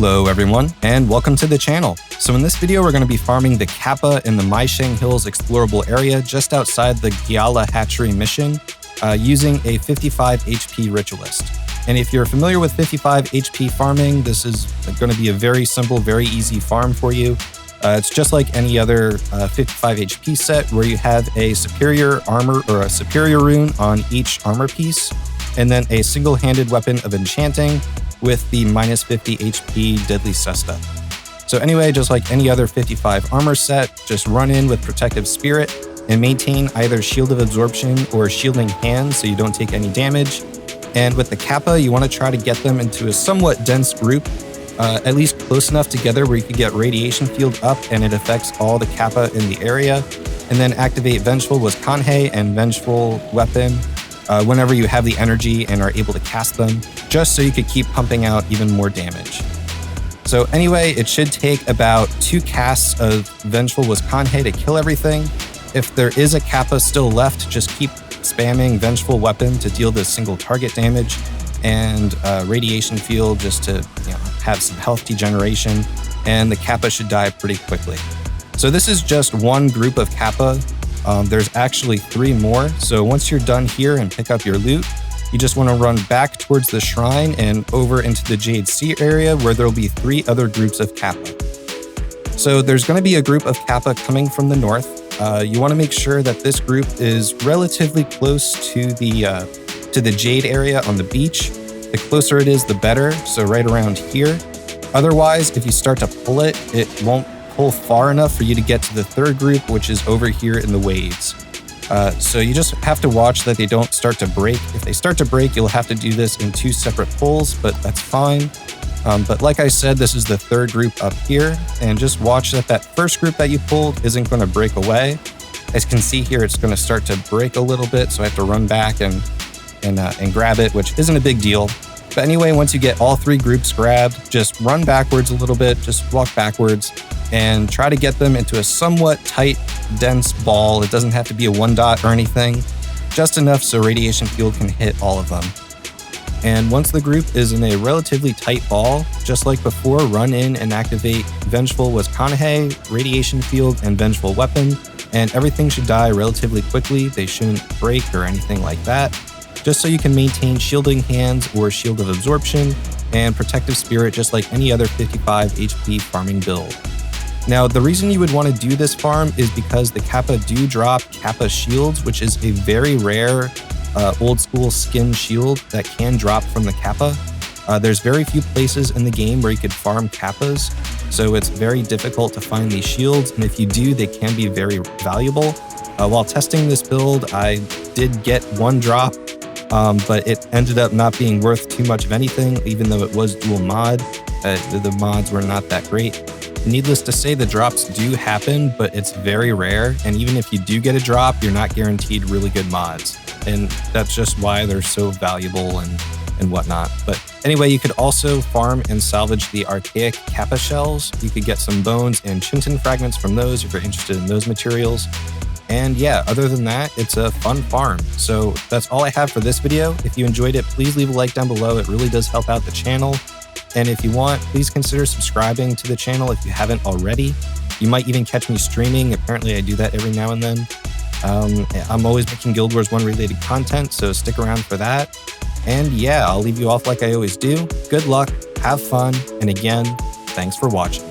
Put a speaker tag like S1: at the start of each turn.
S1: Hello everyone, and welcome to the channel. So in this video, we're going to be farming the Kappa in the Maisheng Hills explorable area just outside the Gyala Hatchery mission using a 55 HP Ritualist. And if you're familiar with 55 HP farming, this is going to be a very simple, very easy farm for you. It's just like any other 55 HP set where you have a superior armor or a superior rune on each armor piece, and then a single-handed weapon of enchanting with the minus 50 HP deadly cesta. So anyway, just like any other 55 armor set, just run in with protective spirit and maintain either shield of absorption or shielding hands so you don't take any damage. And with the Kappa, you want to try to get them into a somewhat dense group, at least close enough together where you can get radiation field up and it affects all the Kappa in the area. And then activate Vengeful with Kanhei and Vengeful Weapon whenever you have the energy and are able to cast them, just so you could keep pumping out even more damage. So anyway, it should take about 2 casts of Vengeful with Kanhei to kill everything. If there is a Kappa still left, just keep spamming Vengeful Weapon to deal this single target damage, and Radiation Field just to have some health degeneration, and the Kappa should die pretty quickly. So this is just one group of Kappa. There's actually 3 more, so once you're done here and pick up your loot, you just want to run back towards the shrine and over into the Jade Sea area where there'll be 3 other groups of Kappa. So there's going to be a group of Kappa coming from the north. You want to make sure that this group is relatively close to the Jade area on the beach. The closer it is, the better, so right around here. Otherwise, if you start to pull it, it won't pull far enough for you to get to the 3rd group, which is over here in the waves. So you just have to watch that they don't start to break. If they start to break, you'll have to do this in 2 separate pulls, but that's fine. But like I said, this is the 3rd group up here, and just watch that that first group that you pulled isn't going to break away. As you can see here, it's going to start to break a little bit, so I have to run back and grab it, which isn't a big deal. But anyway, once you get all 3 groups grabbed, just run backwards a little bit, just walk backwards, and try to get them into a somewhat tight, dense ball. It doesn't have to be a 1 dot or anything, just enough so radiation field can hit all of them. And once the group is in a relatively tight ball, just like before, run in and activate Vengeful with Kanhei, radiation field, and Vengeful Weapon, and everything should die relatively quickly. They shouldn't break or anything like that, just so you can maintain shielding hands or shield of absorption and protective spirit just like any other 55 HP farming build. Now, the reason you would want to do this farm is because the Kappa do drop Kappa Shields, which is a very rare old school skin shield that can drop from the Kappa. There's very few places in the game where you could farm Kappas, so it's very difficult to find these shields, and if you do, they can be very valuable. While testing this build, I did get 1 drop, but it ended up not being worth too much of anything, even though it was dual mod. The mods were not that great. Needless to say, the drops do happen, but it's very rare, and even if you do get a drop, you're not guaranteed really good mods. And that's just why they're so valuable and whatnot. But anyway, you could also farm and salvage the archaic Kappa shells. You could get some bones and Chinton fragments from those if you're interested in those materials. And yeah, other than that, it's a fun farm. So that's all I have for this video. If you enjoyed it, please leave a like down below. It really does help out the channel. And if you want, please consider subscribing to the channel if you haven't already. You might even catch me streaming. Apparently I do that every now and then. I'm always making Guild Wars 1 related content, so stick around for that. And yeah, I'll leave you off like I always do. Good luck, have fun, and again, thanks for watching.